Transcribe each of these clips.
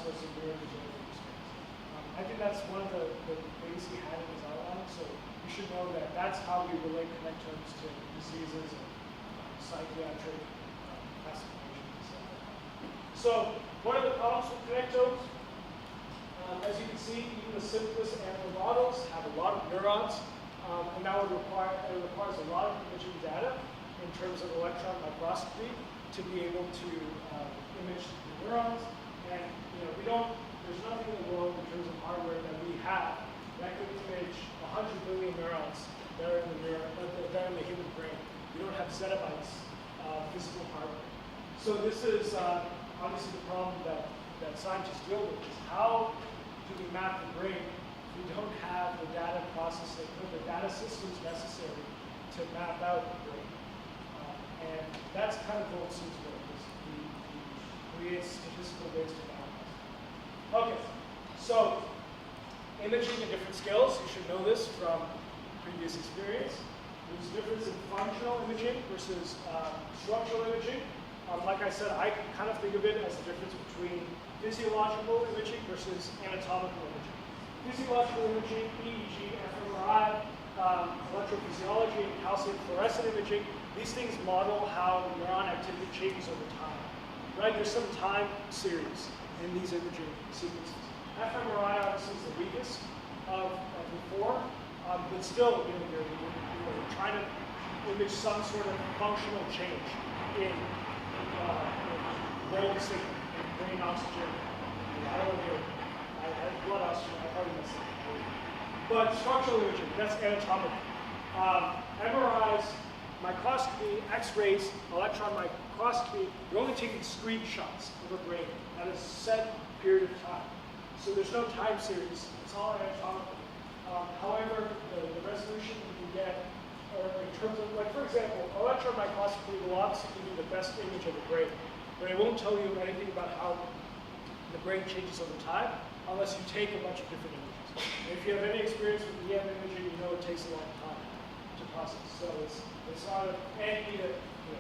was a neurodegenerative experience. I think that's one of the things he had in his outline, so you should know that that's how we relate connectomes to diseases and psychiatric classifications and stuff like that. So what are the problems with connectomes? As you can see, even the simplest animal models have a lot of neurons, and that would requires a lot of imaging data in terms of electron microscopy to be able to image the neurons. And there's nothing in the world in terms of hardware that we have that could image 100 billion neurons that are in the human brain. We don't have zettabytes of physical hardware. So this is obviously the problem that scientists deal with, is how do we map the brain if we don't have the data processing, the data systems necessary to map out the brain. And that's kind of Goldstein's work, is he creates statistical ways to map it. Okay, so imaging at different scales, you should know this from previous experience. There's a difference in functional imaging versus structural imaging. Like I said, I kind of think of it as the difference between physiological imaging versus anatomical imaging. Physiological imaging, EEG, fMRI, electrophysiology, and calcium fluorescent imaging, these things model how neuron activity changes over time. Right? There's some time series in these imaging sequences. fMRI obviously is the weakest of the four, but still, you're trying to image some sort of functional change in brain signal, in brain oxygen. I don't know, I had blood oxygen, I probably missed it. But structural imaging, that's anatomical. MRIs, microscopy, X-rays, electron microscopy, you're only taking screenshots of a brain at a set period of time. So there's no time series, it's all anatomical. However, the resolution you can get, or in terms of, like for example, electron microscopy will obviously give you the best image of the brain, but it won't tell you anything about how the brain changes over time unless you take a bunch of different images. And if you have any experience with EM imaging, you know it takes a long time to process. So it's not an you to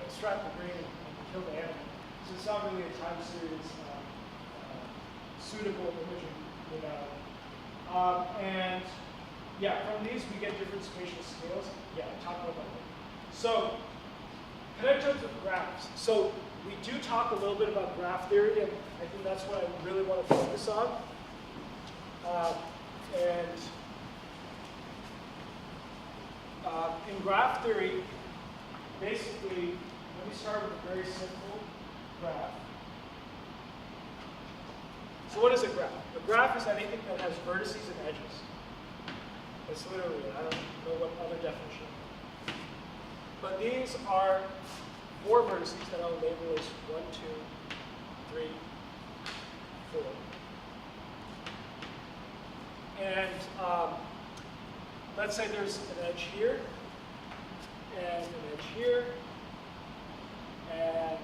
extract the brain and kill the animal. So it's not really a time series suitable imaging modality. And yeah, from these we get different spatial scales. Yeah, I talked about that. So connectomes with graphs. So we do talk a little bit about graph theory, and I think that's what I really want to focus on. In graph theory, basically, let me start with a very simple graph. So what is a graph? A graph is anything that has vertices and edges. It's literally, I don't know what other definition. But these are 4 vertices that I'll label as 1, 2, 3, 4. And let's say there's an edge here, and an edge here, and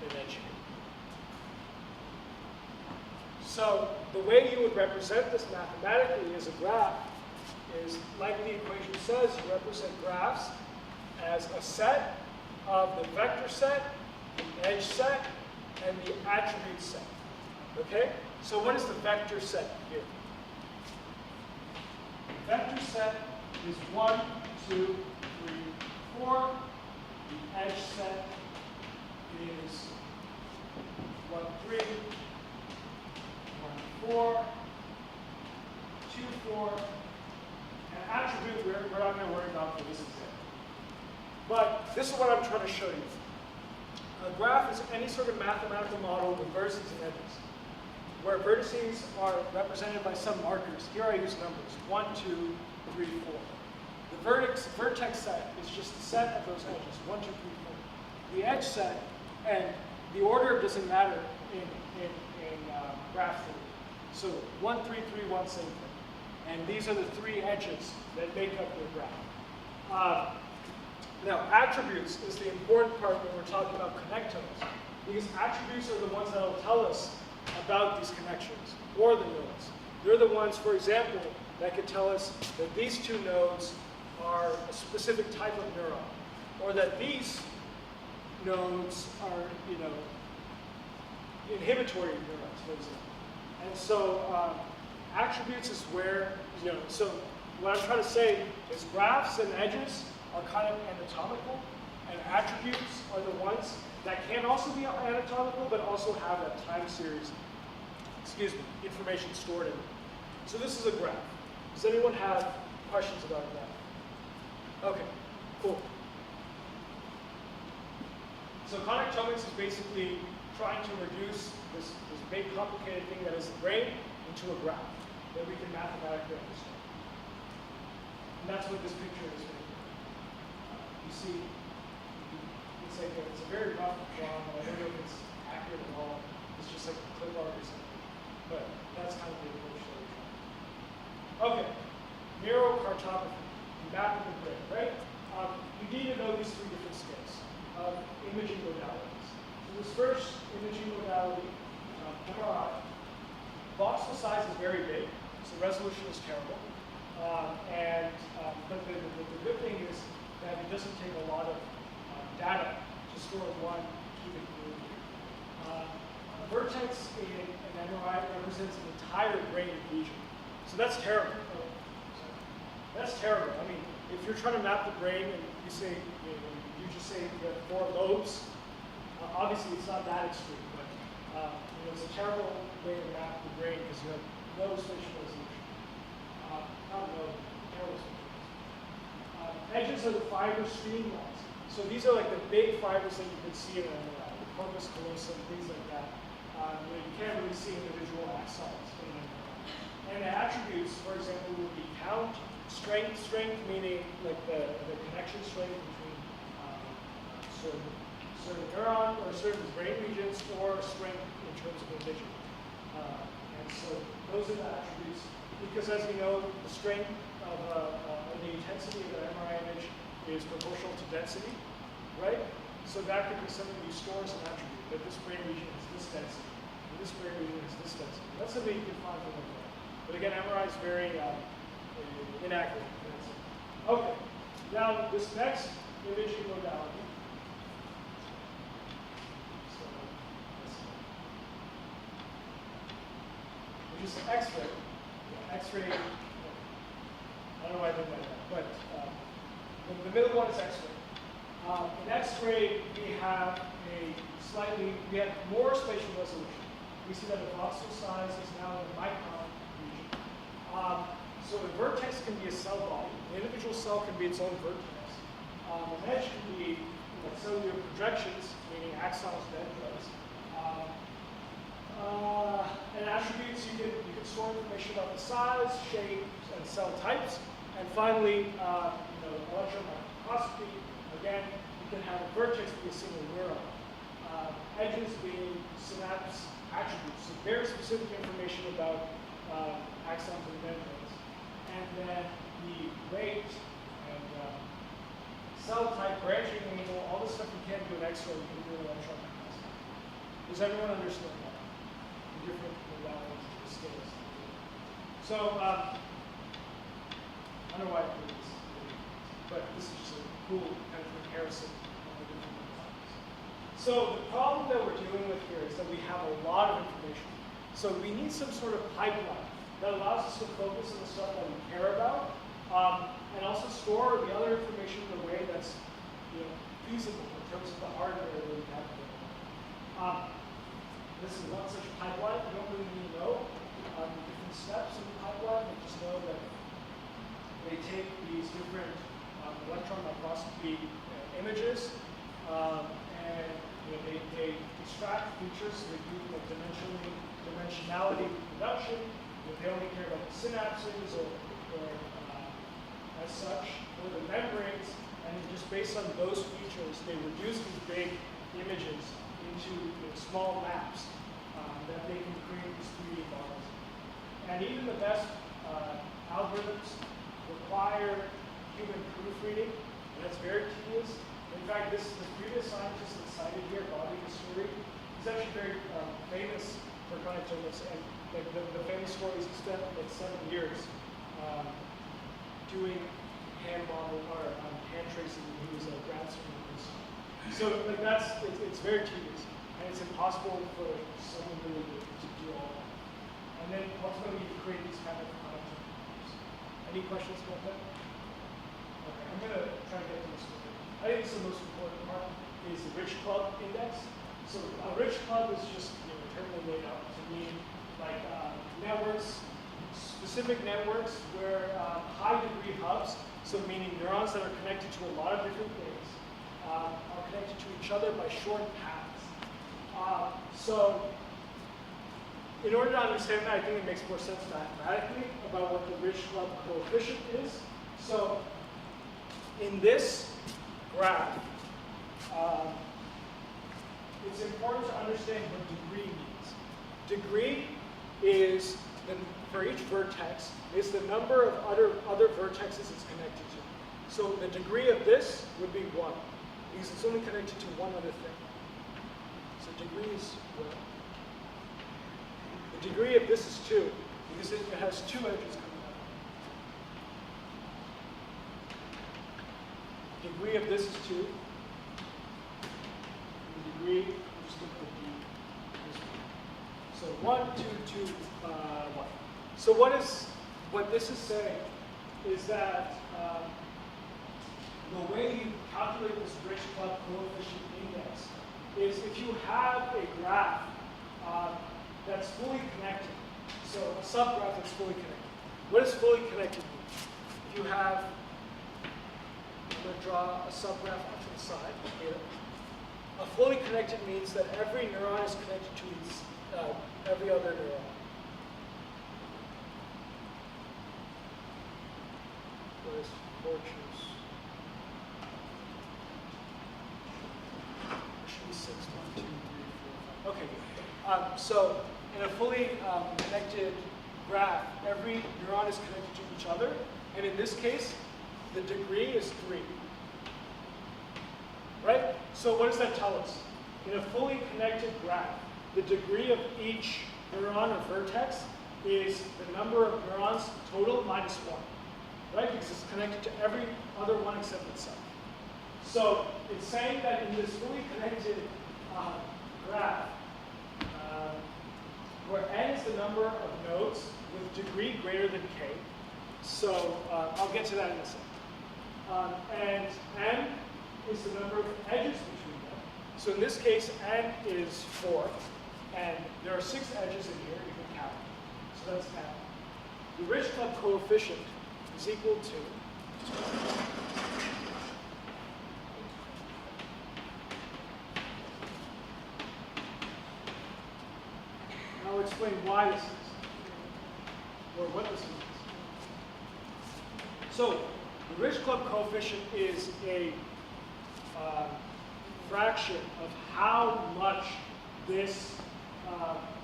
an edge here. So the way you would represent this mathematically as a graph is, like the equation says, you represent graphs as a set of the vector set, the edge set, and the attribute set. Okay? So what is the vector set here? The vector set is 1, 2, 3, 4. The edge set is 1, 3, 1, 4, 2, 4. And attribute, we're not going to worry about for this example. But this is what I'm trying to show you. A graph is any sort of mathematical model with vertices and edges, where vertices are represented by some markers. Here I use numbers, 1, 2, 3, 4. The vertex set is just the set of those edges, 1, 2, 3, 4. The edge set, and the order doesn't matter in graph theory. So 1, 3, 3, 1, same thing. And these are the 3 edges that make up your graph. Now, attributes is the important part when we're talking about connectomes, because attributes are the ones that will tell us about these connections, or the nodes. They're the ones, for example, that could tell us that these 2 nodes are a specific type of neuron, or that these nodes are, inhibitory neurons, for example. And so attributes is where, so what I'm trying to say is graphs and edges are kind of anatomical, and attributes are the ones that can also be anatomical, but also have a time series, information stored in it. So this is a graph. Does anyone have questions about a graph? Okay, cool. So connectomics is basically trying to reduce this big complicated thing that is the brain into a graph that we can mathematically understand. And that's what this picture is making. You see, it's like it's a very rough drawing. I don't know if it's accurate at all. It's just like a clip art or something. But that's kind of the approach that we're trying. Okay, neurocartography, mapping the brain, right? You need to know these three different scales of imaging modalities. So this first imaging modality, MRI, voxel size is very big, so resolution is terrible. But the good thing is that it doesn't take a lot of data to store one cubic millimeter. A vertex in an MRI represents an entire brain region. So that's terrible. That's terrible. I mean, if you're trying to map the brain and you say, you just say you have 4 lobes, obviously it's not that extreme, but it's a terrible way to map the brain because you have no spatial resolution. Terrible spatial resolution. Edges are the fiber streamlines. So these are like the big fibers that you can see in an MRI, the corpus callosum, things like that. You can't really see individual axons in an MRI. And the attributes, for example, would be count, strength meaning like the connection strength between certain neuron or certain brain regions, or strength in terms of vision. And so those are the attributes, because as you know, the strength of the intensity of an MRI image is proportional to density, right? So that could be something you store as an attribute, that this brain region is this density, and this brain region is this density. That's something you can find from MRI. But again, MRI is very inaccurate. Okay, now this next imaging modality. Which is X-ray. X-ray, I don't know why I did that, but the middle one is X-ray. In X-ray, we have more spatial resolution. We see that the voxel size is now in the micron region. So a vertex can be a cell body. An individual cell can be its own vertex. An edge can be cellular projections, meaning axons, dendrites. And attributes, you can store information about the size, shape, and cell types. And finally, electron microscopy. Again, you can have a vertex be a single neuron. Edges being synapse attributes, so very specific information about axons and dendrites. And then the weight and cell type, branching angle, all this stuff you can't do in X-ray, you can do in electron microscopy. Does everyone understand that? The different modalities of the scales. So, I don't know why I did this, but this is just a cool kind of comparison of the different modalities. So the problem that we're dealing with here is that we have a lot of information. So we need some sort of pipeline that allows us to focus on the stuff that we care about, and also store the other information in a way that's feasible in terms of the hardware that we have available. This is one such pipeline. You don't really need to know the different steps in the pipeline, but just know that they take these different electron microscopy images, and they extract features. So they do dimensionality reduction. They only care about the synapses or as such, or the membranes, and just based on those features, they reduce these big images into small maps that they can create these 3D models. And even the best algorithms require human proofreading, and that's very tedious. In fact, this previous scientist that's cited here, Bobby Kasturi, he's actually very famous for connectiveness, and the famous story is he spent like 7 years doing hand model or hand tracing when he was a grad student. So like it's very tedious, and it's impossible for someone really to do all that. And Any questions about that? Okay, I'm going to try to get to this one. I think this is the most important part, is the rich club index. So a rich club is just internally made up to mean like networks, specific networks where high degree hubs, so meaning neurons that are connected to a lot of different things, are connected to each other by short paths. So in order to understand that, I think it makes more sense mathematically about what the rich club coefficient is. So in this graph, it's important to understand what degree means. Degree is, for each vertex, is the number of other vertexes it's connected to. So the degree of this would be 1, because it's only connected to one other thing. So degree is 1. The degree of this is 2, because it has 2 edges coming out. The degree of this is 2. The degree, I'm just going to put D this one. So 1, 2, 2, 1. So what this is saying is that the way you calculate this rich club coefficient index is if you have a graph that's fully connected, so a subgraph that's fully connected. What does fully connected mean? If you have, I'm going to draw a subgraph off to the side here. A fully connected means that every neuron is connected to every other neuron. Where's Fortune's? There should be 6, 1, 2, 3, 4, 5. Okay, good. So in a fully connected graph, every neuron is connected to each other, and in this case, the degree is 3. Right? So what does that tell us? In a fully connected graph, the degree of each neuron or vertex is the number of neurons total minus 1. Right? Because it's connected to every other one except itself. So it's saying that in this fully connected graph, where n is the number of nodes with degree greater than k. So I'll get to that in a second. And n is the number of edges between them. So in this case, n is 4, and there are 6 edges in here, you can count. So that's n. The rich club coefficient is equal to I'll explain why this is, or what this means. So, the rich club coefficient is a fraction of how much this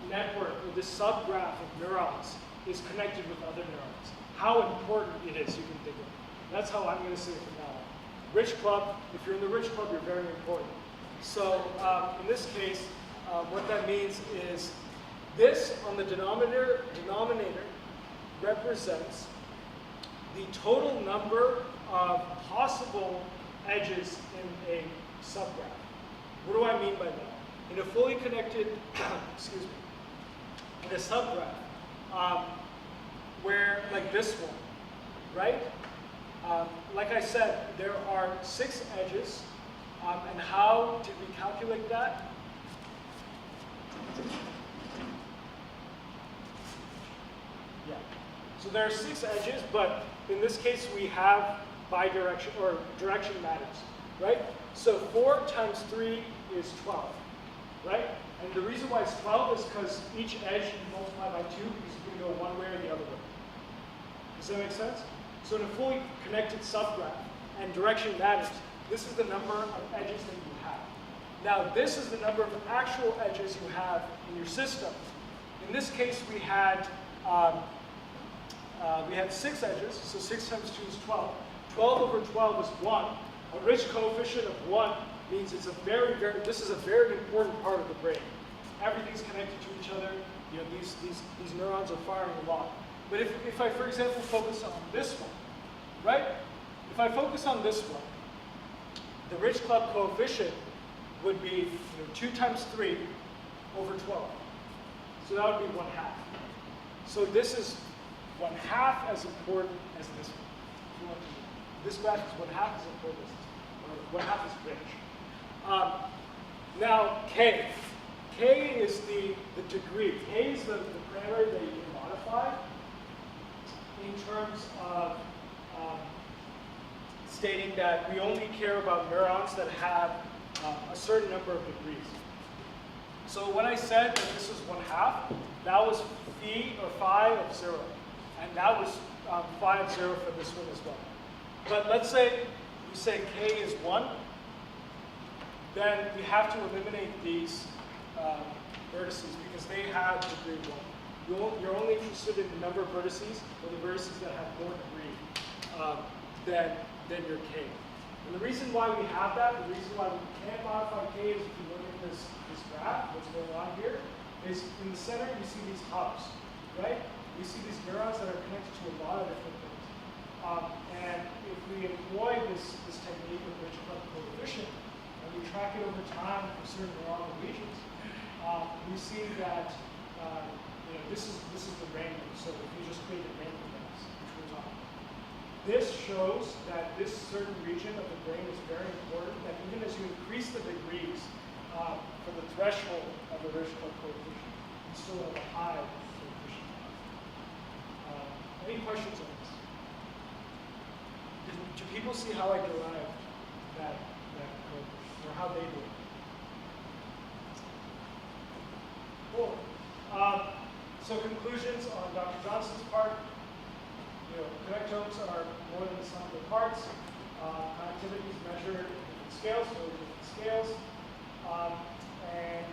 network, or this subgraph of neurons, is connected with other neurons. How important it is, you can think of it. That's how I'm going to say it from now on. Rich club, if you're in the rich club, you're very important. So, in this case, what that means is this on the denominator represents the total number of possible edges in a subgraph. What do I mean by that? In a fully connected, excuse me, in a subgraph, where, like this one, right? Like I said, there are 6 edges, and how did we calculate that? Yeah. So there are 6 edges, but in this case we have bidirection, or direction matters, right? So 4 times 3 is 12, right? And the reason why it's 12 is because each edge you multiply by 2 because you can go one way or the other way. Does that make sense? So in a fully connected subgraph, and direction matters, this is the number of edges that you have. Now this is the number of actual edges you have in your system. In this case we had 6 edges, so 6 times 2 is 12. 12 over 12 is 1. A rich coefficient of 1 means it's a this is a very important part of the brain. Everything's connected to each other. You know, these neurons are firing a lot. But if I, for example, focus on this one, right? If I focus on this one, the rich club coefficient would be 2 times 3 over 12. So that would be 1/2. So this is one half as important as this one. This graph is one half as important as this one, or one half as rich. Now, K. K is the degree. K is the parameter that you can modify in terms of stating that we only care about neurons that have a certain number of degrees. So when I said that this was one half, that was phi of 0. And that was phi of 0 for this one as well. But let's say you say K is 1, then we have to eliminate these vertices because they have degree 1. You're only interested in the number of vertices or the vertices that have more degree than your K. And the reason why we have that, the reason why we can't modify K is if you look at this graph, what's going on here, is in the center you see these hubs, right? You see these neurons that are connected to a lot of different things. And if we employ this technique with Richard coefficient, and we track it over time for certain neuronal regions, we see that this is the rainbow. So if you just create a rainbow mass, which we're talking about. This shows that this certain region of the brain is very important, that even as you increase the degrees for the threshold of the Richard coefficient, you still have a high coefficient. Any questions on this? Do people see how I derived that coefficient, or how they do it? Cool. So conclusions on Dr. Johnson's part. Connectomes are more than the sum of their parts. Connectivity is measured in different scales, so different scales. And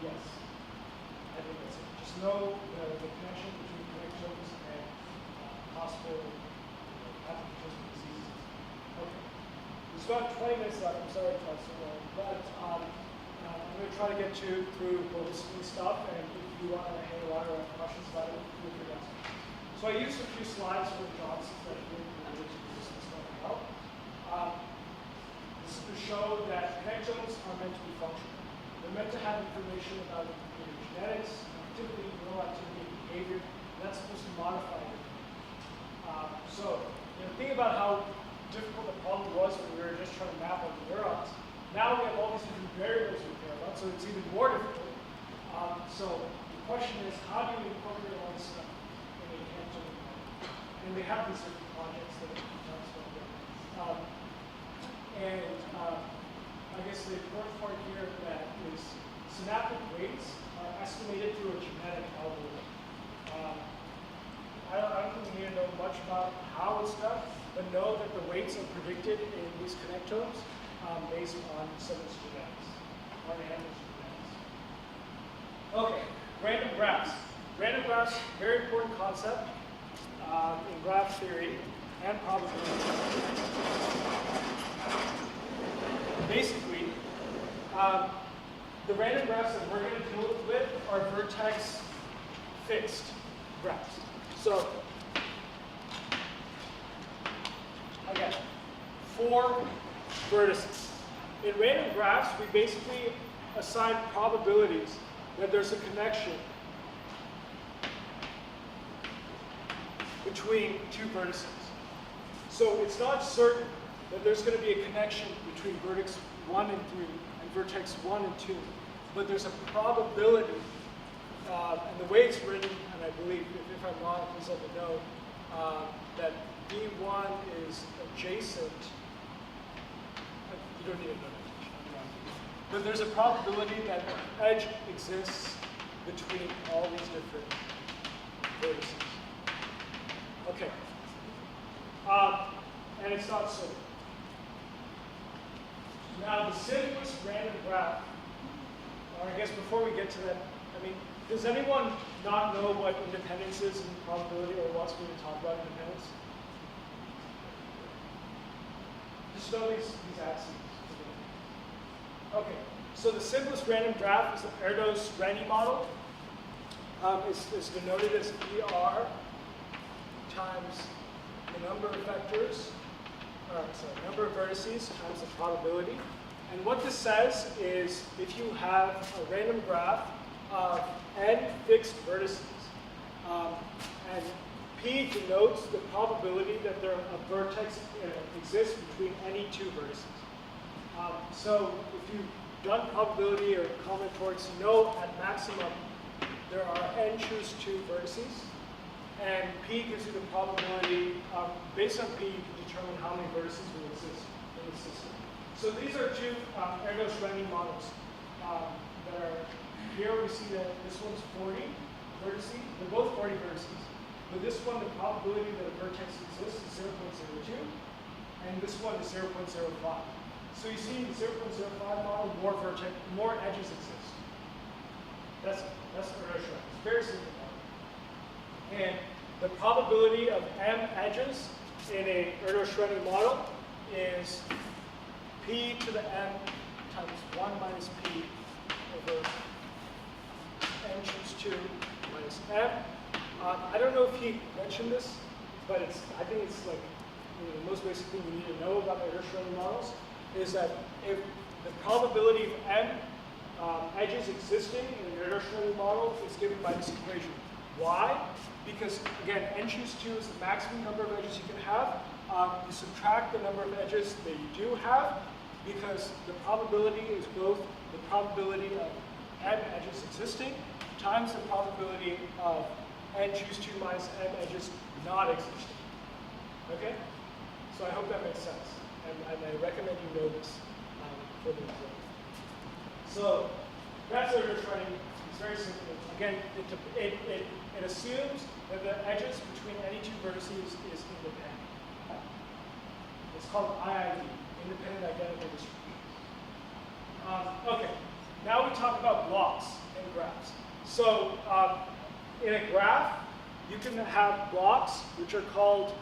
yes, I think that's it. Just know the connection between connectomes and possible applications of diseases. Okay. We've got 20 minutes left. I'm sorry to talk so long, but I'm going to try to get through most of this stuff, and if you want to hang around or have questions about it, feel free to ask. So I used a few slides from Johnson's that I think really this stuff out. This is to show that connectomes are meant to be functional. They're meant to have information about genetics, activity, neural activity, and behavior. And that's supposed to modify it. So think about how difficult the problem was when we were just trying to map out the neurons. Now we have all these different variables we care about, so it's even more difficult. So the question is, how do you incorporate all this stuff in a connectome model? And we have these different projects that we talked about. I guess the important part here that is synaptic weights are estimated through a genetic algorithm. I don't think we need to know much about how it's done, but know that the weights are predicted in these connectomes based on someone's genetics, on the animal's genetics. Okay, random graphs. Random graphs, very important concept in graph theory and probability. Basically, the random graphs that we're going to deal with are vertex fixed graphs. So, again, 4 vertices. In random graphs, we basically assign probabilities that there's a connection between 2 vertices. So it's not certain that there's going to be a connection between vertex 1 and 3 and vertex 1 and 2, but there's a probability, and the way it's written, and I believe, if I'm wrong, please let me know, that B1 is adjacent. You don't need to know that. But there's a probability that an edge exists between all these different vertices. Okay. And it's not certain. Now, the simplest random graph, or I guess before we get to that, I mean, does anyone not know what independence is in probability or wants me to talk about independence? Just know these axes. Okay, so the simplest random graph is the Erdos-Renyi model. It's denoted as ER times the number of vectors, number of vertices times the probability. And what this says is if you have a random graph of n fixed vertices, And P denotes the probability that a vertex exists between any two vertices. So if you've done probability or combinatorics, you know at maximum there are n choose 2 vertices. And P gives you the probability, based on P, you can determine how many vertices will exist in the system. So these are two Erdos-Renyi models that are, here we see that this one's 40 vertices, they're both 40 vertices. But this one, the probability that a vertex exists is 0.02, and this one is 0.05. So you see in the 0.05 model, more edges exist. That's Erdos-Renyi. It's very simple. And the probability of m edges in a Erdos-Renyi model is p to the m times 1 minus p over n choose 2 minus m. I don't know if he mentioned this, but I think it's like the most basic thing you need to know about the Erdos-Renyi models is that if the probability of m edges existing in an Erdos-Renyi model is given by this equation. Why? Because, again, n choose 2 is the maximum number of edges you can have. You subtract the number of edges that you do have, because the probability is both the probability of m edges existing times the probability of n choose 2 minus m edges not existing. Okay? So I hope that makes sense. And I recommend you know this for the exam. So that's Erdos-Renyi. It's very simple. Again, it assumes that the edges between any two vertices is independent. It's called IID, Independent Identical Distribution. Okay, now we talk about blocks and graphs. So in a graph, you can have blocks which are called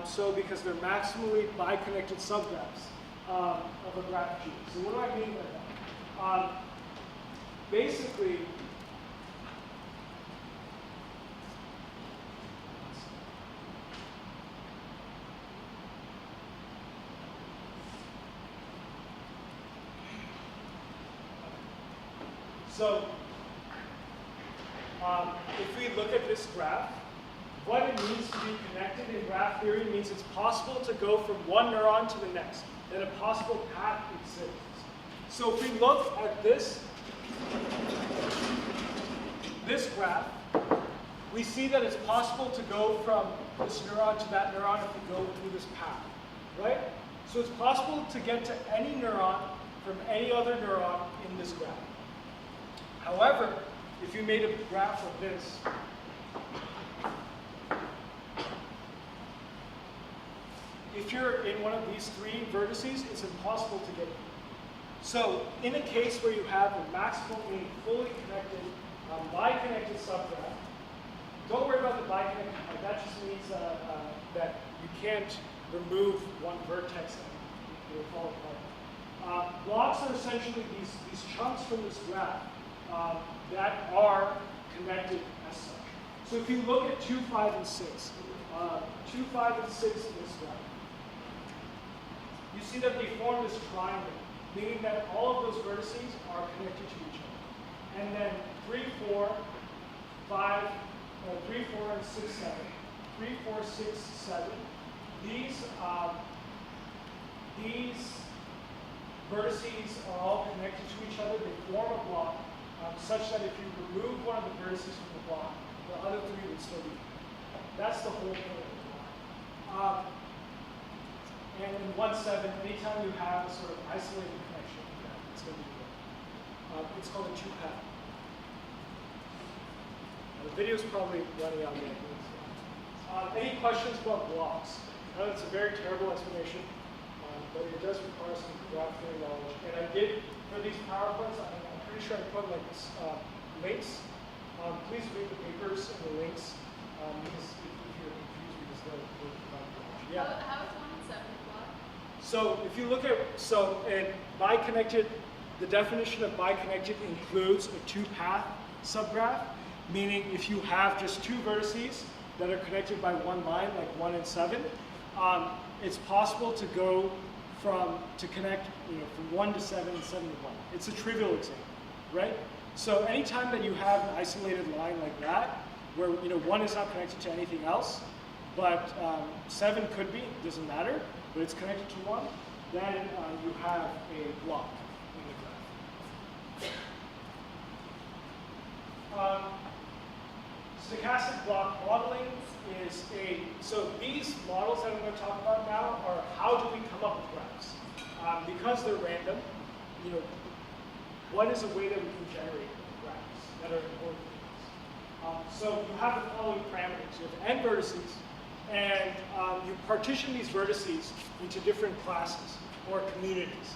so because they're maximally biconnected subgraphs of a graph G. So what do I mean by that? Basically, so if we look at this graph, what it means to be connected in graph theory means it's possible to go from one neuron to the next, that a possible path exists. So if we look at this graph, we see that it's possible to go from this neuron to that neuron if we go through this path, right? So it's possible to get to any neuron from any other neuron in this graph. However, if you made a graph of this, if you're in one of these three vertices, it's impossible to get here. So in a case where you have a maximally fully connected, biconnected subgraph, don't worry about the biconnected part. That just means that you can't remove one vertex and it will fall apart. Blocks are essentially these chunks from this graph that are connected as such. So if you look at 2, 5, and 6, 2, 5, and 6 in this graph, you see that they form this triangle, meaning that all of those vertices are connected to each other. And then 3, 4, 5, 3, 4, and 6, 7. 3, 4, 6, 7. These vertices are all connected to each other. They form a block such that if you remove one of the vertices from the block, the other three would still be there. That's the whole point of the block. And in 1.7, anytime you have a sort of isolated connection, it's going to be there. It's called a two-path. The video's probably running out of any questions about blocks? I know it's a very terrible explanation, but it does require some graph theory knowledge. And I did, for these PowerPoints, I'm pretty sure I put like this, links. Please read the papers and the links, because if you're confused, because they'll provide knowledge. Yeah. How is 1 and 7 block? So if you look at, in biconnected, the definition of biconnected includes a two-path subgraph, meaning if you have just two vertices that are connected by one line, like 1 and 7, it's possible to go to connect from 1 to 7 and 7 to 1. It's a trivial example, right? So anytime that you have an isolated line like that, where 1 is not connected to anything else, but 7 could be, doesn't matter, but it's connected to 1, then you have a block in the graph. Stochastic block modeling is so these models that I'm going to talk about now are how do we come up with graphs. Because they're random, what is a way that we can generate graphs that are important things? So you have the following parameters. You have n vertices, and you partition these vertices into different classes or communities.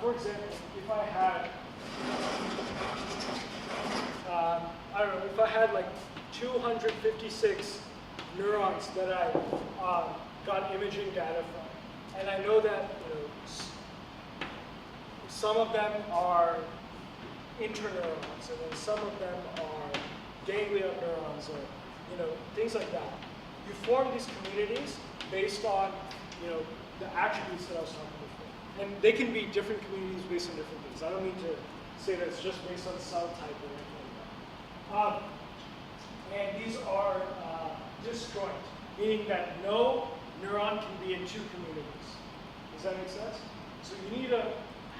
For example, if I had, I don't know, if I had like 256 neurons that I got imaging data from, and I know that some of them are interneurons, and then some of them are ganglia neurons, or things like that. You form these communities based on the attributes that I was talking before, and they can be different communities based on different things. I don't need to say that it's just based on cell type or anything like that. And these are disjoint, meaning that no neuron can be in two communities. Does that make sense? So you need to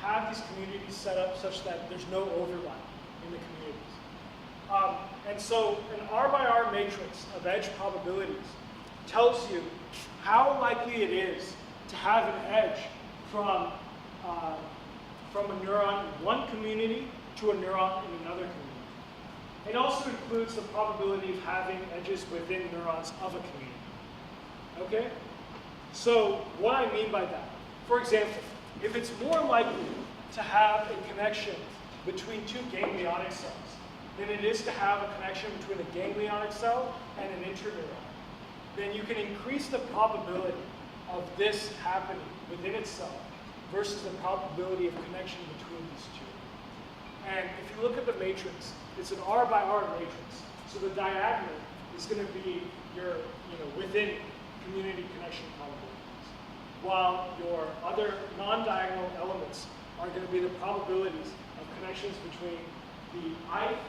have these communities set up such that there's no overlap in the communities. And so an R by R matrix of edge probabilities tells you how likely it is to have an edge from a neuron in one community to a neuron in another community. It also includes the probability of having edges within neurons of a community. Okay? So what I mean by that, for example, if it's more likely to have a connection between two ganglionic cells than it is to have a connection between a ganglionic cell and an interneuron, then you can increase the probability of this happening within itself versus the probability of connection between these two. And if you look at the matrix, it's an R by R matrix. So the diagonal is going to be your within community connection probabilities, while your other non-diagonal elements are going to be the probabilities of connections between the ith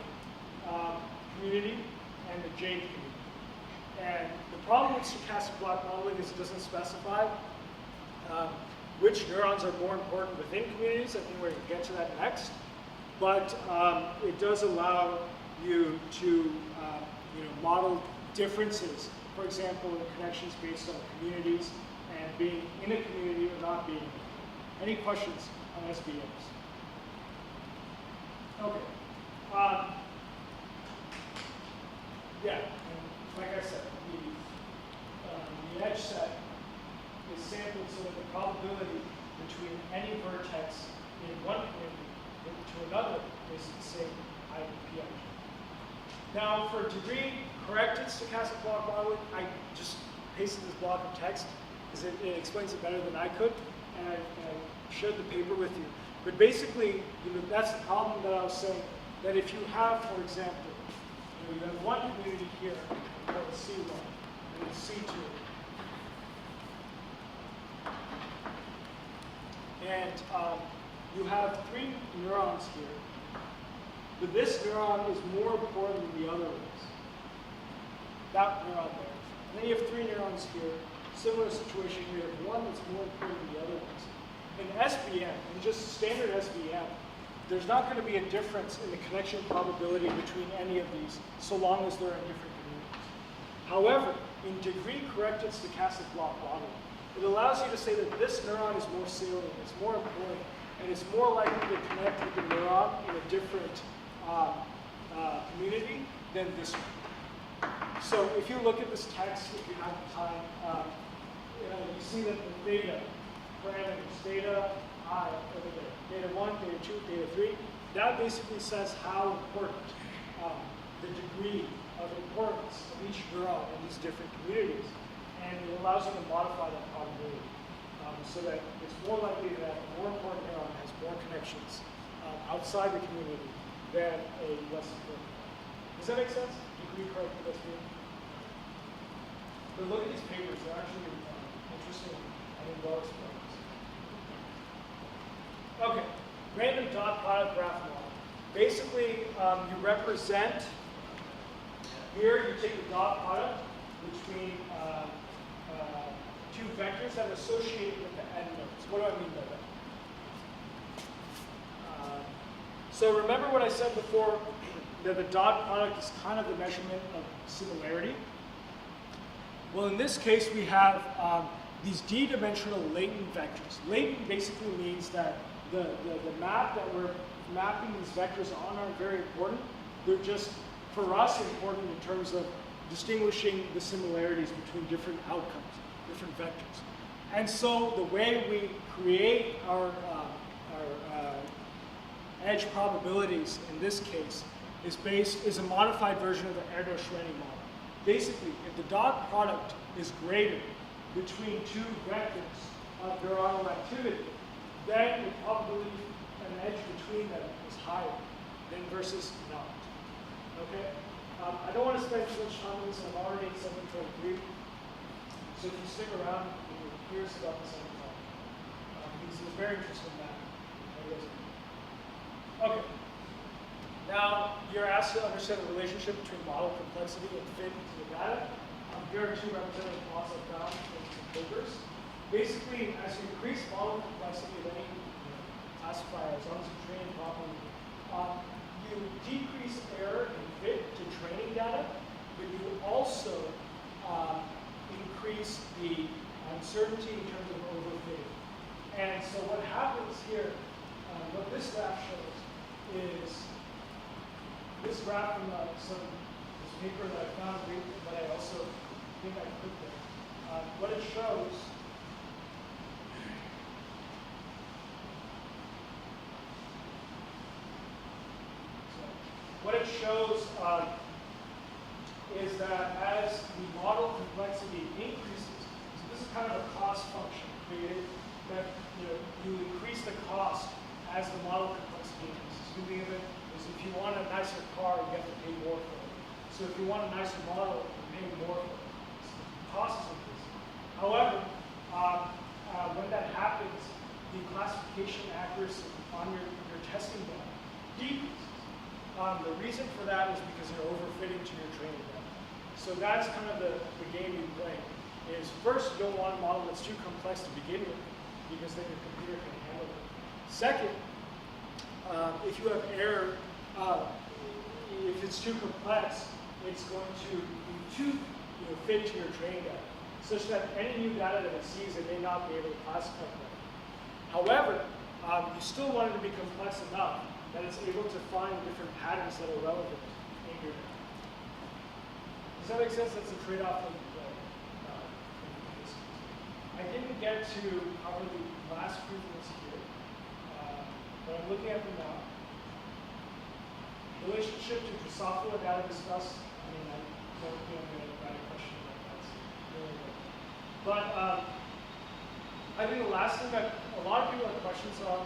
community and the jth community. And the problem with stochastic block modeling is it doesn't specify which neurons are more important within communities. I think we're going to get to that next. But it does allow you to model differences, for example, in connections based on communities and being in a community or not being in a community. Any questions on SBMs? Okay. Yeah, and like I said, the edge set is sampled so that the probability between any vertex in one community to another is the same IPI. Now, for degree-corrected stochastic block modeling, I just pasted this block of text because it explains it better than I could, and I shared the paper with you. But basically, that's the problem that I was saying, that if you have, for example, you have one community here called C1 and C2. And you have 3 neurons here, but this neuron is more important than the other ones. That neuron there. And then you have 3 neurons here. Similar situation, you have one that's more important than the other ones. In SBM, in just standard SBM, there's not going to be a difference in the connection probability between any of these, so long as they're in different communities. However, in degree-corrected stochastic block modeling, it allows you to say that this neuron is more salient, it's more important, and it's more likely to connect with the neuron in a different community than this one. So if you look at this text, if you have the time, you see that the data parameters, data I over there, data 1, data 2, data 3, that basically says how important, the degree of importance of each neuron in these different communities. And it allows you to modify that probability so that it's more likely that a more important neuron has more connections outside the community than a less important neuron. Does that make sense? Degree corrected SBM? But look at these papers, they're actually interesting and well explained. Okay, random dot product graph model. Basically, you represent Here you take the dot product between two vectors that are associated with the end nodes. What do I mean by that? So remember what I said before, that the dot product is kind of the measurement of similarity. Well, in this case, we have these d-dimensional latent vectors. Latent basically means that the map that we're mapping these vectors on aren't very important. They're just, for us, important in terms of distinguishing the similarities between different outcomes, different vectors. And so the way we create our edge probabilities in this case is a modified version of the Erdos-Renyi model. Basically, if the dot product is greater between two vectors of neuronal activity, then the probability an edge between them is higher than versus not. Okay? I don't want to spend too much time on this. I'm already at 7:23. So if you stick around, you're curious about this anytime. Because it's very interesting math. Okay. Now, you're asked to understand the relationship between model complexity and fit into the data. Here are two representative plots I've found in some papers. Basically, as you increase model complexity of any classifier, as long as you train it properly, you decrease error and fit to training data, but you also increase the uncertainty in terms of overfitting. And so what happens here, what this graph shows is this graph from this paper that I found, but I also think I put there. What it shows is that as the model complexity increases, so this is kind of a cost function created that you increase the cost as the model complexity increases. You think of it as if you want a nicer car, you have to pay more for it. So if you want a nicer model, you pay more for it. So the cost is increasing. However, when that happens, the classification accuracy on your testing data decreases. The reason for that is because you're overfitting to your training data. So that's kind of the game you play. Is first, you don't want a model that's too complex to begin with, because then your computer can handle it. Second, if you have error, if it's too complex, it's going to be too fit to your training data, such that any new data that it sees, it may not be able to classify correctly. However, you still want it to be complex enough that it's able to find different patterns that are relevant in your data. Does that make sense? That's a trade-off that you play. I didn't get to cover the last previous here, but I'm looking at them now. Relationship to Drosophila data discussed. I mean, I don't think I'm going to write a question about that. Really good. But I think the last thing that a lot of people have questions on